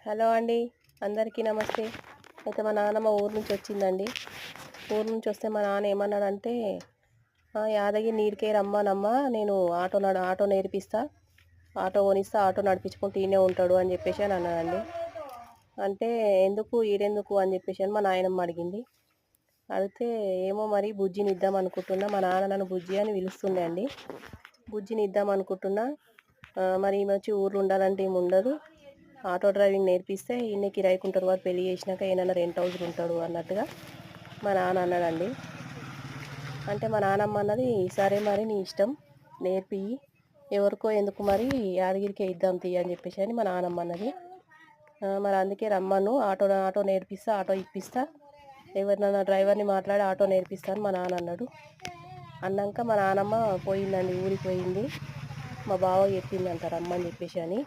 Hello అండి, అందరికీ నమస్తే. అయితే మా నాన్నమ్మ ఊరు నుంచి వచ్చిందండి. ఊరు నుంచి వస్తే మా నాన్న ఏమన్నాడంటే, యాదగిరి నీరికే రమ్మనమ్మా, నేను ఆటో నేర్పిస్తా, ఆటో కొనిస్తా, ఆటో నడిపించుకుంటూ ఈయనే ఉంటాడు అని చెప్పేసి అని అన్నాడండి. అంటే ఎందుకు ఈడెందుకు అని చెప్పేసి అని మా నాయనమ్మ అడిగింది. అడిగితే ఏమో మరి బుజ్జిని ఇద్దాం అనుకుంటున్నా, మా నాన్న నన్ను బుజ్జి అని పిలుస్తుండే అండి. బుజ్జిని ఇద్దాం అనుకుంటున్నా, మరి ఈమె వచ్చి ఊర్లో ఉండాలంటే ఏమి ఉండదు, ఆటో డ్రైవింగ్ నేర్పిస్తే ఈయన కిరాయికి వారు పెళ్లి చేసినాక ఏమైనా రెంట్ హౌస్లు ఉంటాడు అన్నట్టుగా మా నాన్న అన్నాడండి. అంటే మా నాన్నమ్మ అన్నది, సరే మరి నీ ఇష్టం, నేర్పి ఎవరికో ఎందుకు మరి యాదగిరికే ఇద్దాం తీ అని చెప్పేసి అని మా నాన్నమ్మ అన్నది. మరి అందుకే రమ్మను, ఆటో నేర్పిస్తా, ఆటో ఇప్పిస్తా, ఎవరినైనా డ్రైవర్ని మాట్లాడి ఆటో నేర్పిస్తా అని మా నాన్న అన్నాడు. అన్నాక మా నాన్నమ్మ పోయిందండి, ఊరికి పోయింది. మా బావ చెప్పిందంట రమ్మని చెప్పేసి అని.